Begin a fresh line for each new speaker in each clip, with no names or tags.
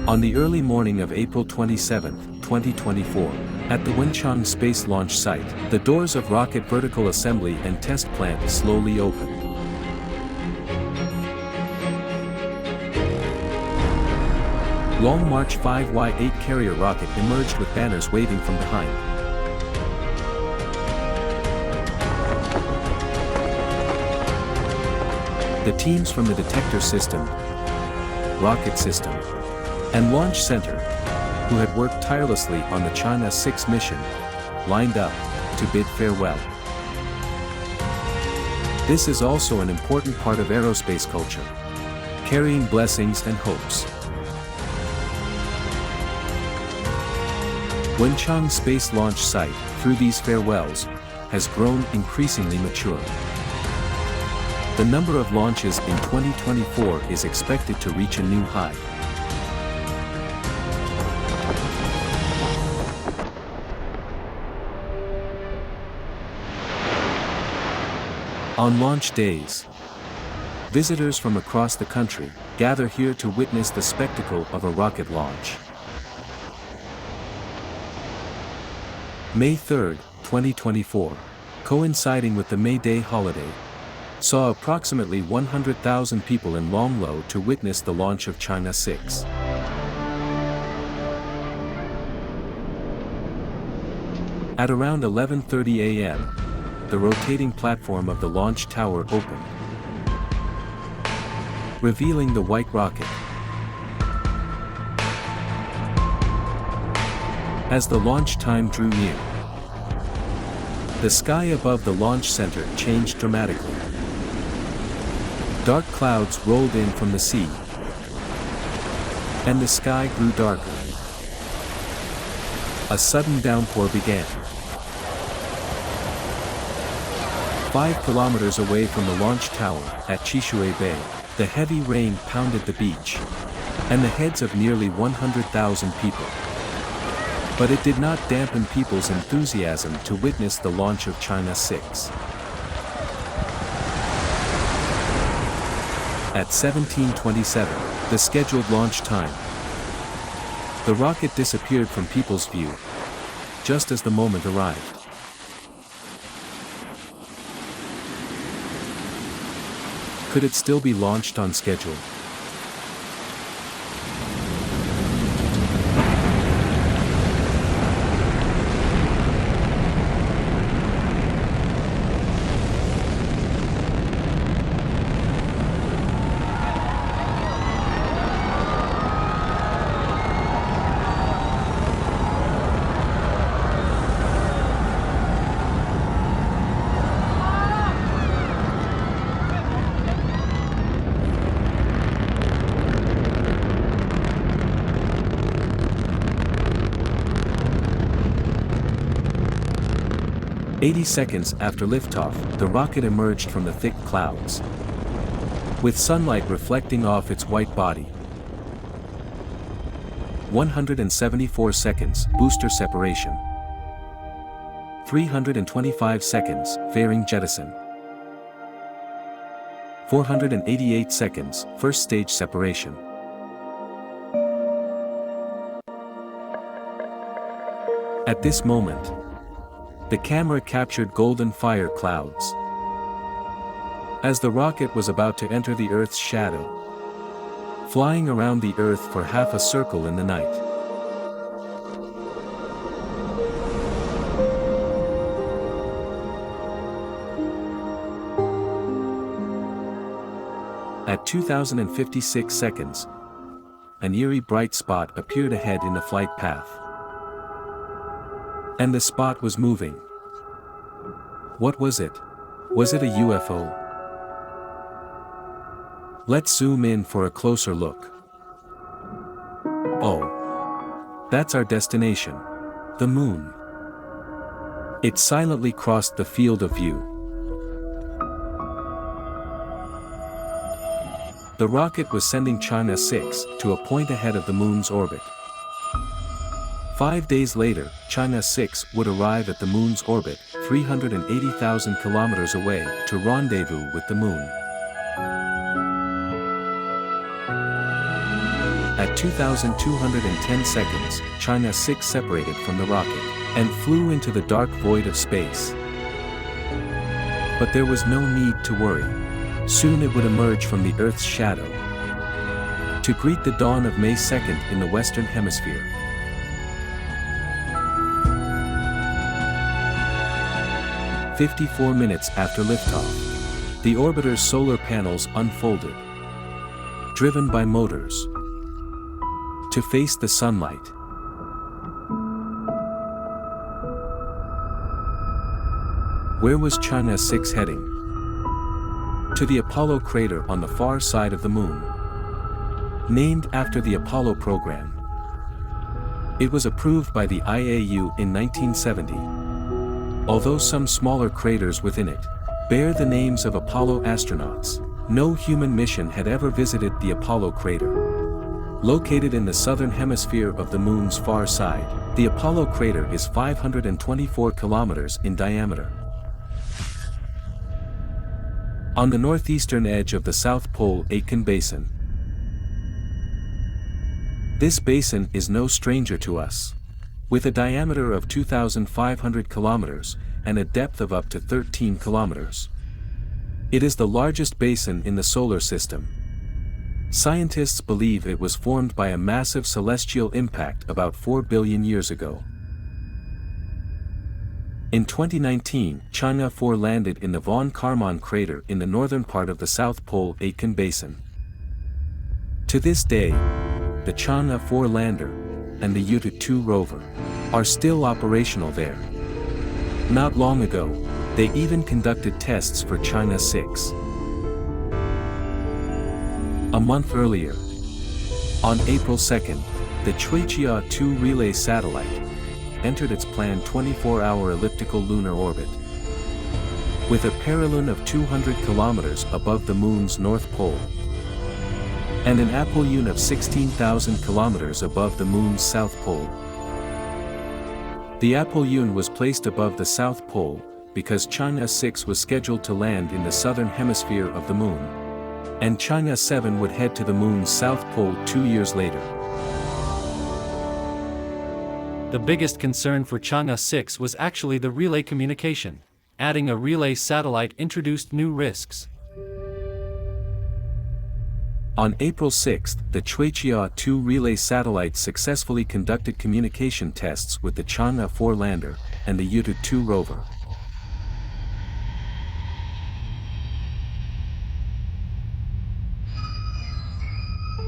On the early morning of April 27, 2024, at the Wenchang Space Launch Site, the doors of rocket vertical assembly and test plant slowly opened. Long March 5Y8 carrier rocket emerged with banners waving from behind. The teams from the detector system, rocket system, and launch center, who had worked tirelessly on the Chang'e-4 mission, lined up to bid farewell. This is also an important part of aerospace culture, carrying blessings and hopes. Wenchang Space Launch Site, through these farewells, has grown increasingly mature. The number of launches in 2024 is expected to reach a new high. On launch days, visitors from across the country gather here to witness the spectacle of a rocket launch. May 3, 2024, coinciding with the May Day holiday, saw approximately 100,000 people in Longlo to witness the launch of Chang'e-4. At around 11:30 a.m., the rotating platform of the launch tower opened, revealing the white rocket. As the launch time drew near, the sky above the launch center changed dramatically. Dark clouds rolled in from the sea, and the sky grew darker. A sudden downpour began. 5 kilometers away from the launch tower, at Chishui Bay, the heavy rain pounded the beach, and the heads of nearly 100,000 people. But it did not dampen people's enthusiasm to witness the launch of Chang'e-4. At 17:27, the scheduled launch time, the rocket disappeared from people's view, just as the moment arrived. Could it still be launched on schedule? "80 seconds after liftoff, the rocket emerged from the thick clouds, with sunlight reflecting off its white body. 174 seconds, booster separation. 325 seconds, fairing jettison. 488 seconds, first stage separation. At this moment, the camera captured golden fire clouds. As the rocket was about to enter the Earth's shadow, flying around the Earth for half a circle in the night. At 2056 seconds, an eerie bright spot appeared ahead in the flight path. And the spot was moving. What was it? Was it a UFO? Let's zoom in for a closer look. Oh, that's our destination, the moon. It silently crossed the field of view. The rocket was sending Chang'e-4 to a point ahead of the moon's orbit. 5 days later, Chang'e-4 would arrive at the moon's orbit, 380,000 kilometers away, to rendezvous with the moon. At 2,210 seconds, Chang'e-6 separated from the rocket and flew into the dark void of space. But there was no need to worry. Soon it would emerge from the Earth's shadow to greet the dawn of May 2nd in the Western Hemisphere. "54 minutes after liftoff, the orbiter's solar panels unfolded, driven by motors, to face the sunlight. Where was Chang'e-6 heading? To the Apollo crater on the far side of the Moon, named after the Apollo program. It was approved by the IAU in 1970. Although some smaller craters within it bear the names of Apollo astronauts, no human mission had ever visited the Apollo crater. Located in the southern hemisphere of the Moon's far side, the Apollo crater is 524 kilometers in diameter. On the northeastern edge of the South Pole Aitken Basin. This basin is no stranger to us. With a diameter of 2,500 kilometers and a depth of up to 13 kilometers. It is the largest basin in the solar system. Scientists believe it was formed by a massive celestial impact about 4 billion years ago. In 2019, Chang'e-4 landed in the von Karman crater in the northern part of the South Pole Aitken Basin. To this day, the Chang'e-4 lander and the Yutu rover are still operational there. Not long ago, they even conducted tests for Chang'e-6. A month earlier, on April 2nd, the Chang'e-2 relay satellite entered its planned 24-hour elliptical lunar orbit. With a perilune of 200 kilometers above the Moon's north pole, and an apollune of 16,000 kilometers above the Moon's south pole. The apollune was placed above the South Pole because Chang'e-6 was scheduled to land in the southern hemisphere of the Moon, and Chang'e-7 would head to the Moon's south pole 2 years later.
The biggest concern for Chang'e-6 was actually the relay communication. Adding a relay satellite introduced new risks.
On April 6, the Chang'e-2 relay satellite successfully conducted communication tests with the Chang'e-4 lander and the Yutu rover.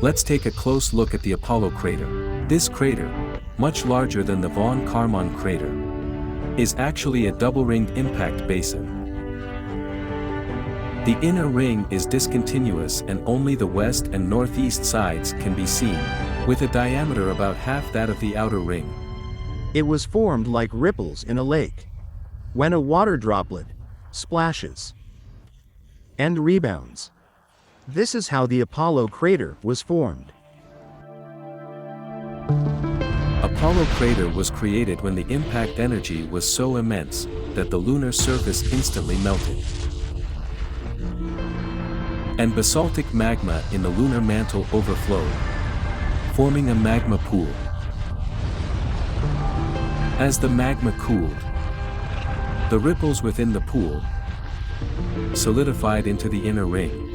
Let's take a close look at the Apollo crater. This crater, much larger than the von Karman crater, is actually a double-ringed impact basin. The inner ring is discontinuous and only the west and northeast sides can be seen, with a diameter about half that of the outer ring.
It was formed like ripples in a lake, when a water droplet splashes and rebounds. This is how the Apollo crater was formed.
Apollo crater was created when the impact energy was so immense that the lunar surface instantly melted, and basaltic magma in the lunar mantle overflowed, forming a magma pool. As the magma cooled, the ripples within the pool solidified into the inner ring.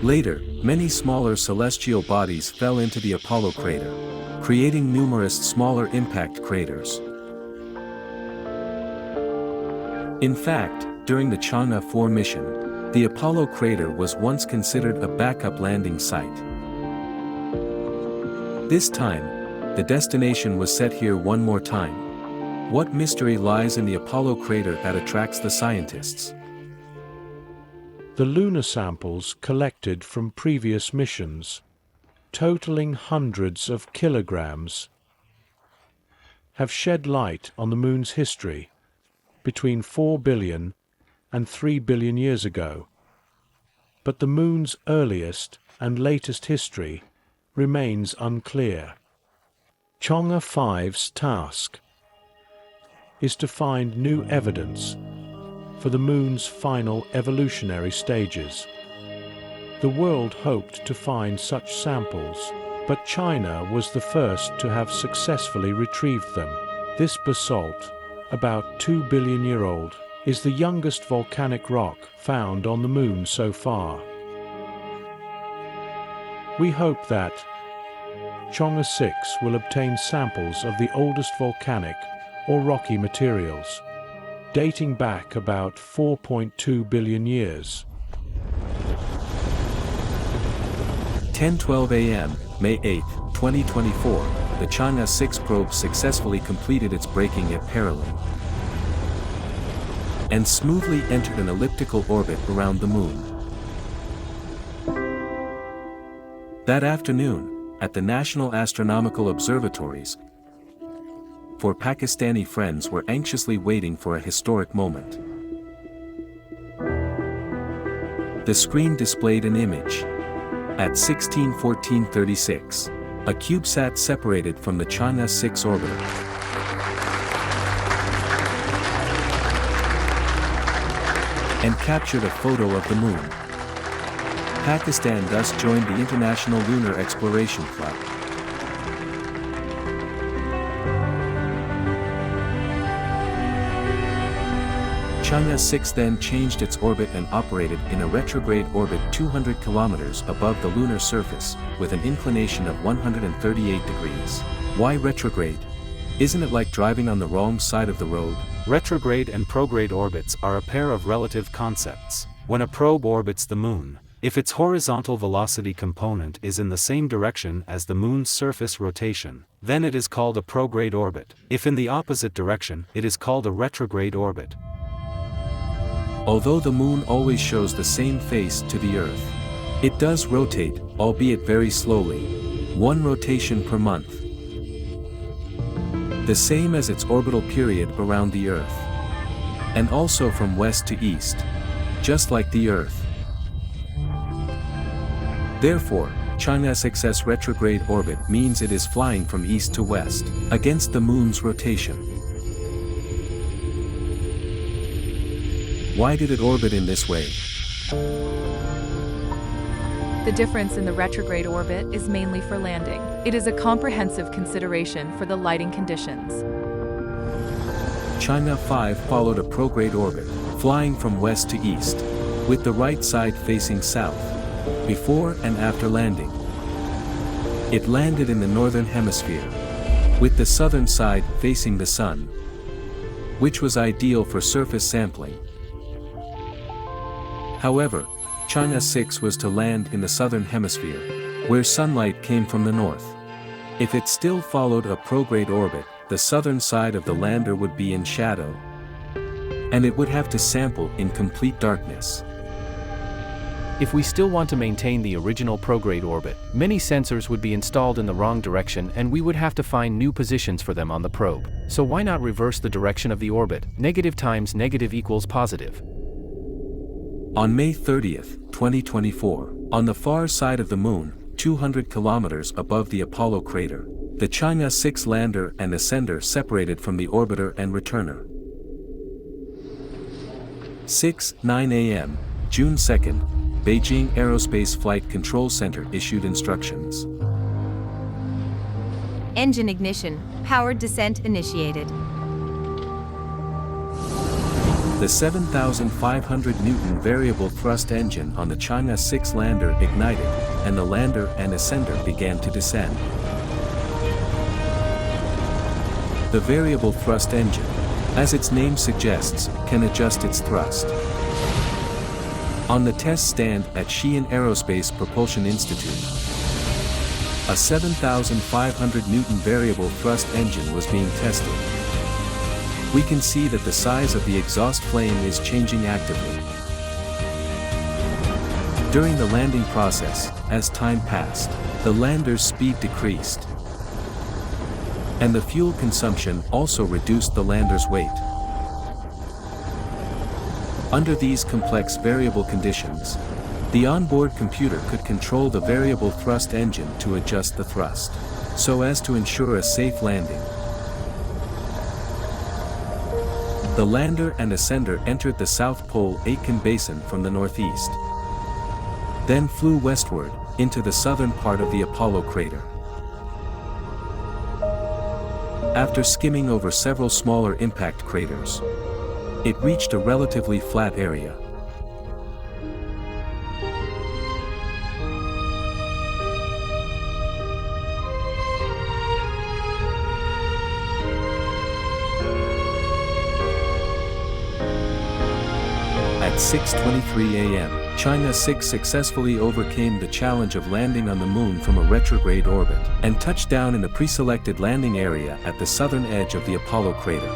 Later, many smaller celestial bodies fell into the Apollo crater, creating numerous smaller impact craters. In fact, during the Chang'e-4 mission, the Apollo crater was once considered a backup landing site. This time, the destination was set here one more time. What mystery lies in the Apollo crater that attracts the scientists?
The lunar samples collected from previous missions, totaling hundreds of kilograms, have shed light on the Moon's history between 4 billion and 3 billion years ago. But the Moon's earliest and latest history remains unclear. Chang'e-5's task is to find new evidence for the Moon's final evolutionary stages. The world hoped to find such samples, but China was the first to have successfully retrieved them. This basalt, about 2 billion year old, is the youngest volcanic rock found on the Moon so far. We hope that Chang'e-4 will obtain samples of the oldest volcanic or rocky materials, dating back about 4.2 billion years.
10:12 a.m., May 8, 2024, the Chang'e-4 probe successfully completed its braking at parallel and smoothly entered an elliptical orbit around the Moon. That afternoon, at the National Astronomical Observatories, four Pakistani friends were anxiously waiting for a historic moment. The screen displayed an image. At 16:14:36, a CubeSat separated from the Chang'e-4 orbiter and captured a photo of the Moon. Pakistan thus joined the International Lunar Exploration Club. Chang'e-4 then changed its orbit and operated in a retrograde orbit 200 kilometers above the lunar surface, with an inclination of 138 degrees. Why retrograde? Isn't it like driving on the wrong side of the road?
Retrograde and prograde orbits are a pair of relative concepts. When a probe orbits the Moon, if its horizontal velocity component is in the same direction as the Moon's surface rotation, then it is called a prograde orbit. If in the opposite direction, it is called a retrograde orbit.
Although the Moon always shows the same face to the Earth, it does rotate, albeit very slowly, one rotation per month, the same as its orbital period around the Earth, and also from west to east, just like the Earth. Therefore, Chang'e-4's retrograde orbit means it is flying from east to west, against the Moon's rotation. Why did it orbit in this way?
The difference in the retrograde orbit is mainly for landing. It is a comprehensive consideration for the lighting conditions.
Chang'e-4 followed a prograde orbit, flying from west to east, with the right side facing south, before and after landing. It landed in the northern hemisphere, with the southern side facing the sun, which was ideal for surface sampling. However, Chang'e-4 was to land in the southern hemisphere, where sunlight came from the north. If it still followed a prograde orbit, the southern side of the lander would be in shadow, and it would have to sample in complete darkness.
If we still want to maintain the original prograde orbit, many sensors would be installed in the wrong direction and we would have to find new positions for them on the probe. So why not reverse the direction of the orbit? Negative times negative equals positive.
On May 30th, 2024, on the far side of the Moon, 200 kilometers above the Apollo crater, the Chang'e-4 lander and ascender separated from the orbiter and returner. 6:09 a.m., June 2nd, Beijing Aerospace Flight Control Center issued instructions.
Engine ignition, powered descent initiated.
The 7,500 Newton variable thrust engine on the Chang'e-4 lander ignited, and the lander and ascender began to descend. The variable thrust engine, as its name suggests, can adjust its thrust. On the test stand at Xi'an Aerospace Propulsion Institute, a 7,500 Newton variable thrust engine was being tested. We can see that the size of the exhaust flame is changing actively. During the landing process, as time passed, the lander's speed decreased, and the fuel consumption also reduced the lander's weight. Under these complex variable conditions, the onboard computer could control the variable thrust engine to adjust the thrust, so as to ensure a safe landing. The lander and ascender entered the South Pole Aitken Basin from the northeast. then flew westward, into the southern part of the Apollo crater. After skimming over several smaller impact craters, it reached a relatively flat area. At 6:23 a.m., Chang'e 6 successfully overcame the challenge of landing on the Moon from a retrograde orbit, and touched down in the pre-selected landing area at the southern edge of the Apollo crater.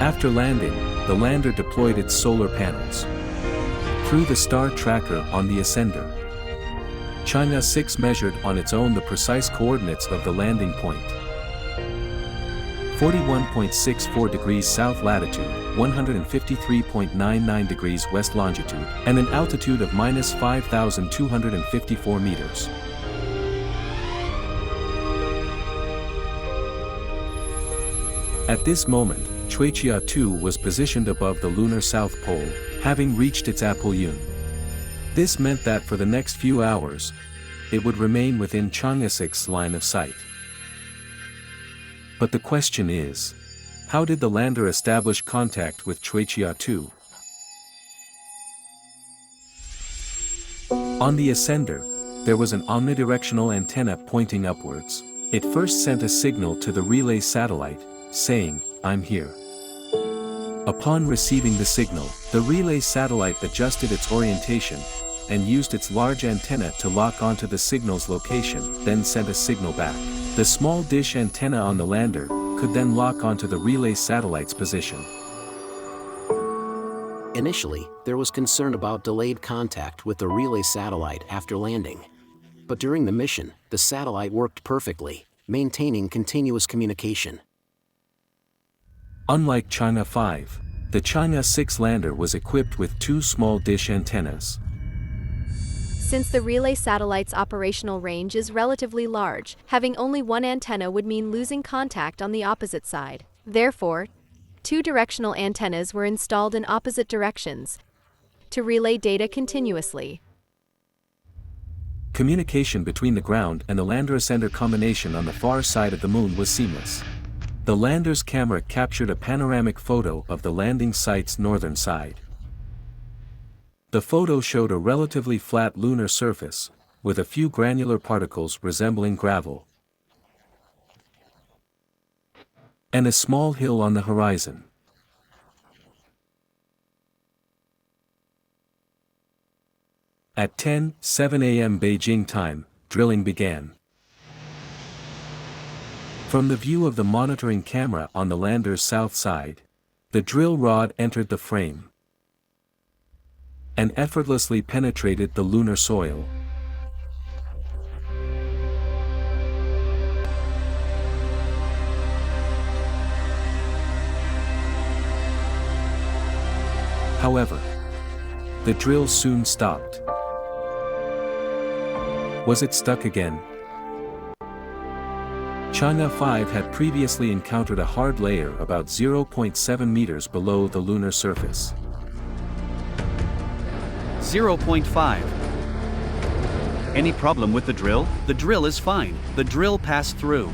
After landing, the lander deployed its solar panels through the star tracker on the Ascender. Chang'e 6 measured on its own the precise coordinates of the landing point: 41.64 degrees south latitude, 153.99 degrees west longitude, and an altitude of minus 5,254 meters. At this moment, Chang'e-4 was positioned above the lunar south pole, having reached its aphelion. This meant that for the next few hours, it would remain within Chang'e 6's line of sight. But the question is, how did the lander establish contact with Chang'e-4? On the Ascender, there was an omnidirectional antenna pointing upwards. It first sent a signal to the relay satellite, saying, "I'm here." Upon receiving the signal, the relay satellite adjusted its orientation, and used its large antenna to lock onto the signal's location, then sent a signal back. The small dish antenna on the lander could then lock onto the relay satellite's position.
Initially, there was concern about delayed contact with the relay satellite after landing. But during the mission, the satellite worked perfectly, maintaining continuous communication.
Unlike Chang'e 5, the Chang'e 6 lander was equipped with two small dish antennas.
Since the relay satellite's operational range is relatively large, having only one antenna would mean losing contact on the opposite side. Therefore, two directional antennas were installed in opposite directions to relay data continuously.
Communication between the ground and the lander-ascender combination on the far side of the Moon was seamless. The lander's camera captured a panoramic photo of the landing site's northern side. The photo showed a relatively flat lunar surface, with a few granular particles resembling gravel, and a small hill on the horizon. At 10:07 a.m. Beijing time, drilling began. From the view of the monitoring camera on the lander's south side, the drill rod entered the frame and effortlessly penetrated the lunar soil. However, the drill soon stopped. Was it stuck again? Chang'e 5 had previously encountered a hard layer about 0.7 meters below the lunar surface.
0.5. Any problem with the drill? The drill is fine. The drill passed through.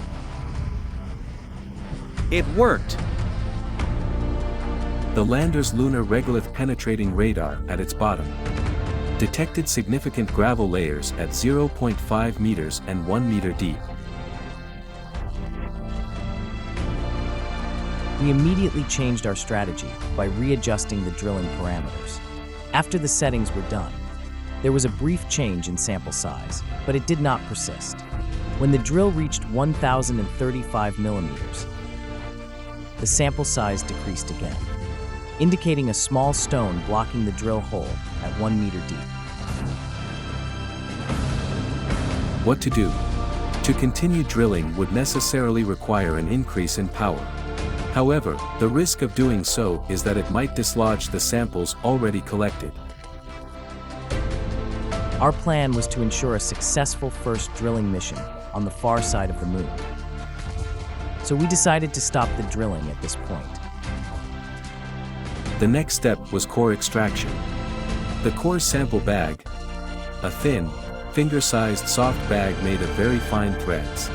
It worked.
The lander's lunar regolith penetrating radar at its bottom detected significant gravel layers at 0.5 meters and 1 meter deep.
We immediately changed our strategy by readjusting the drilling parameters. After the settings were done, there was a brief change in sample size, but it did not persist. When the drill reached 1,035 millimeters, the sample size decreased again, indicating a small stone blocking the drill hole at 1 meter deep.
What to do? To continue drilling would necessarily require an increase in power. However, the risk of doing so is that it might dislodge the samples already collected.
Our plan was to ensure a successful first drilling mission on the far side of the Moon. So we decided to stop the drilling at this point.
The next step was core extraction. The core sample bag, a thin, finger-sized soft bag made of very fine threads,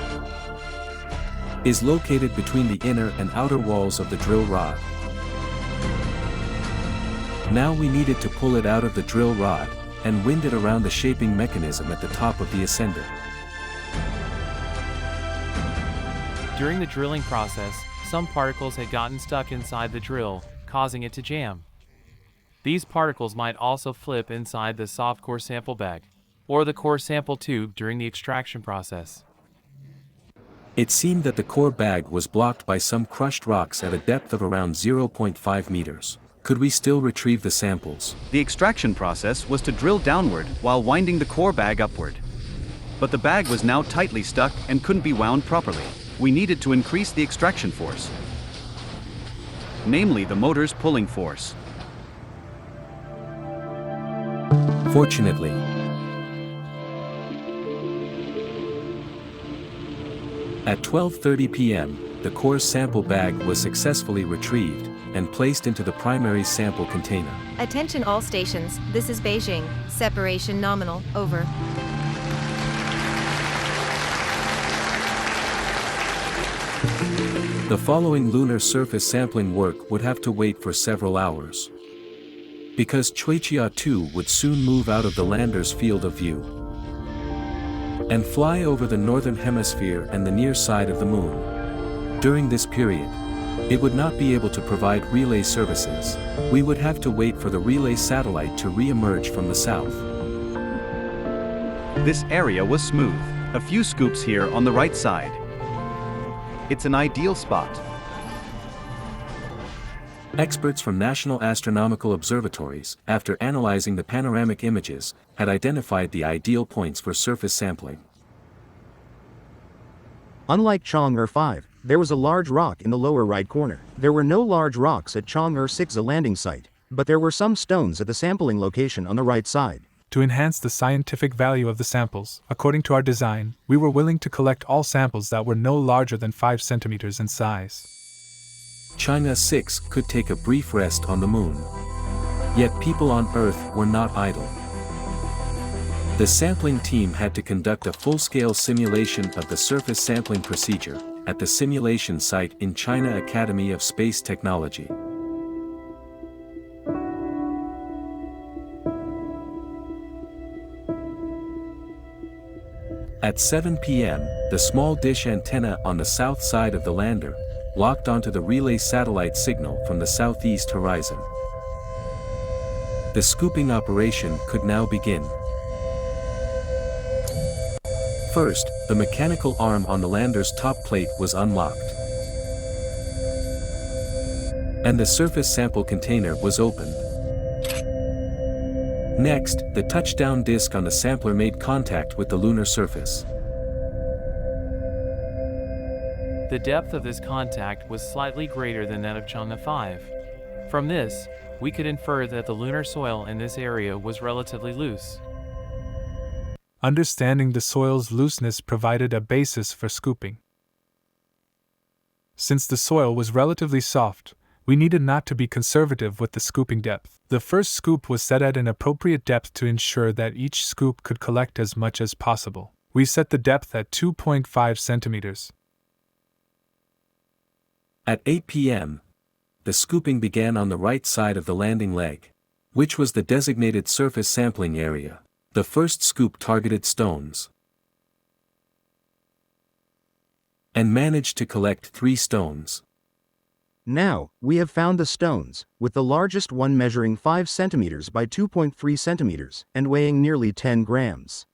is located between the inner and outer walls of the drill rod. Now we needed to pull it out of the drill rod and wind it around the shaping mechanism at the top of the ascender.
During the drilling process, some particles had gotten stuck inside the drill, causing it to jam. These particles might also flip inside the soft core sample bag, or the core sample tube during the extraction process.
It seemed that the core bag was blocked by some crushed rocks at a depth of around 0.5 meters. Could we still retrieve the samples?
The extraction process was to drill downward while winding the core bag upward. But the bag was now tightly stuck and couldn't be wound properly. We needed to increase the extraction force, namely the motor's pulling force.
Fortunately, at 12:30 p.m., the core sample bag was successfully retrieved and placed into the primary sample container.
Attention all stations, this is Beijing. Separation nominal, over.
The following lunar surface sampling work would have to wait for several hours, because Chang'e-4 would soon move out of the lander's field of view and fly over the northern hemisphere and the near side of the moon. During this period, it would not be able to provide relay services. We would have to wait for the relay satellite to re-emerge from the south.
This area was smooth. A few scoops here on the right side. It's an ideal spot.
Experts from national astronomical observatories, after analyzing the panoramic images, had identified the ideal points for surface sampling.
Unlike Chang'e-4, there was a large rock in the lower right corner. There were no large rocks at Chang'e-6 landing site, but there were some stones at the sampling location on the right side.
To enhance the scientific value of the samples, according to our design, we were willing to collect all samples that were no larger than 5 centimeters in size.
Chang'e-6 could take a brief rest on the moon. Yet people on Earth were not idle. The sampling team had to conduct a full-scale simulation of the surface sampling procedure at the simulation site in China Academy of Space Technology. At 7 p.m., the small dish antenna on the south side of the lander locked onto the relay satellite signal from the southeast horizon. The scooping operation could now begin. First, the mechanical arm on the lander's top plate was unlocked, and the surface sample container was opened. Next, the touchdown disc on the sampler made contact with the lunar surface.
The depth of this contact was slightly greater than that of Chang'e-4. From this, we could infer that the lunar soil in this area was relatively loose.
Understanding the soil's looseness provided a basis for scooping. Since the soil was relatively soft, we needed not to be conservative with the scooping depth. The first scoop was set at an appropriate depth to ensure that each scoop could collect as much as possible. We set the depth at 2.5 centimeters.
At 8 p.m., the scooping began on the right side of the landing leg, which was the designated surface sampling area. The first scoop targeted stones and managed to collect 3 stones.
Now, we have found the stones, with the largest one measuring 5 centimeters by 2.3 centimeters and weighing nearly 10 grams.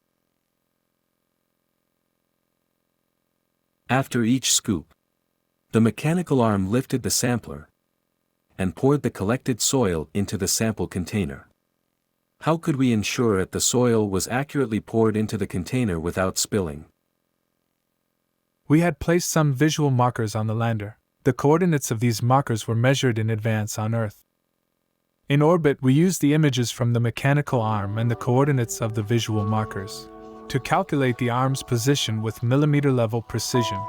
After each scoop, the mechanical arm lifted the sampler and poured the collected soil into the sample container. How could we ensure that the soil was accurately poured into the container without spilling?
We had placed some visual markers on the lander. The coordinates of these markers were measured in advance on Earth. In orbit, we used the images from the mechanical arm and the coordinates of the visual markers to calculate the arm's position with millimeter-level precision.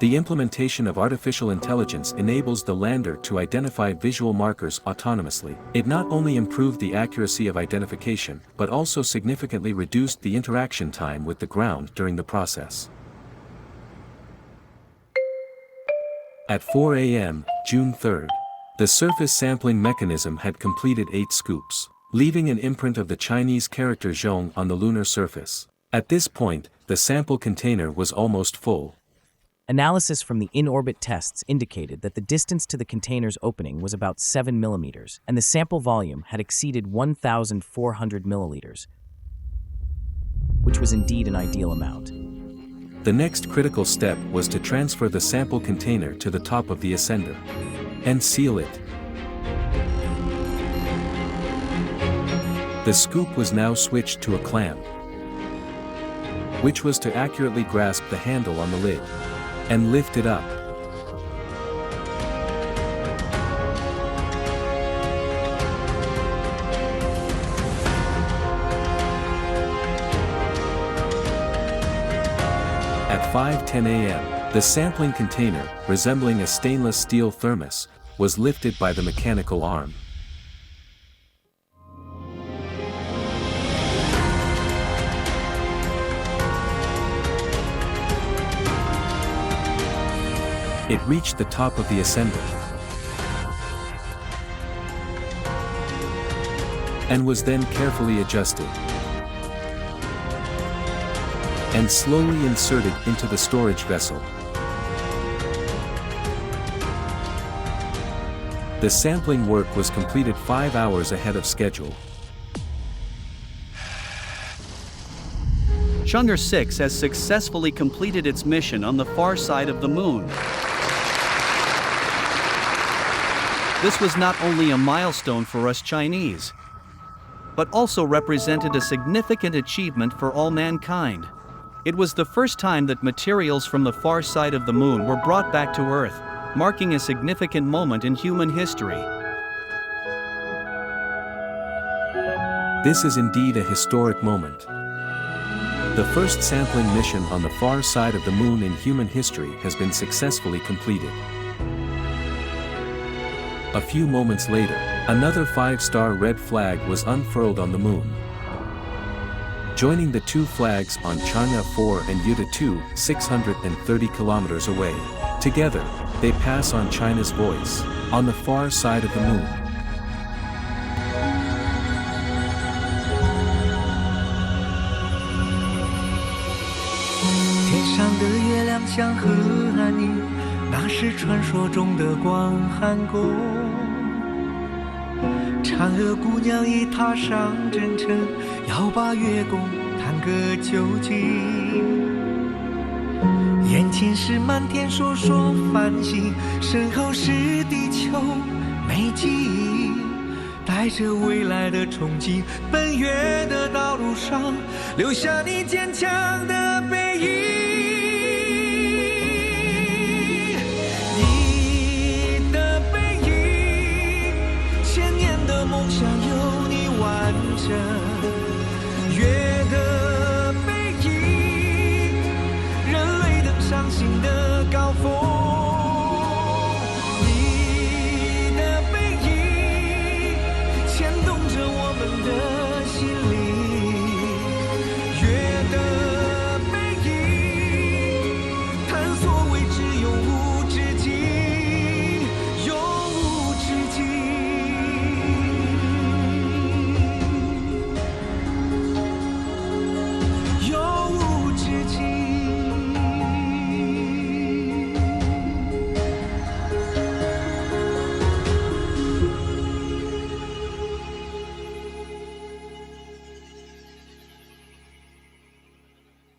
The implementation of artificial intelligence enables the lander to identify visual markers autonomously. It not only improved the accuracy of identification, but also significantly reduced the interaction time with the ground during the process. At 4 a.m., June 3rd, the surface sampling mechanism had completed 8 scoops, leaving an imprint of the Chinese character Zhong on the lunar surface. At this point, the sample container was almost full.
Analysis from the in-orbit tests indicated that the distance to the container's opening was about 7 millimeters, and the sample volume had exceeded 1,400 milliliters, which was indeed an ideal amount.
The next critical step was to transfer the sample container to the top of the ascender and seal it. The scoop was now switched to a clamp, which was to accurately grasp the handle on the lid and lift it up. At 5:10 a.m., the sampling container, resembling a stainless steel thermos, was lifted by the mechanical arm. It reached the top of the ascender and was then carefully adjusted and slowly inserted into the storage vessel. The sampling work was completed 5 hours ahead of schedule.
Chang'e-4 has successfully completed its mission on the far side of the moon. This was not only a milestone for us Chinese, but also represented a significant achievement for all mankind. It was the first time that materials from the far side of the moon were brought back to Earth, marking a significant moment in human history.
This is indeed a historic moment. The first sampling mission on the far side of the moon in human history has been successfully completed. A few moments later, another 5-star red flag was unfurled on the moon, joining the 2 flags on Chang'e-4 and Yutu 630 kilometers away. Together, they pass on China's voice, on the far side of the moon.
带着未来的憧憬，奔月的道路上，留下你坚强的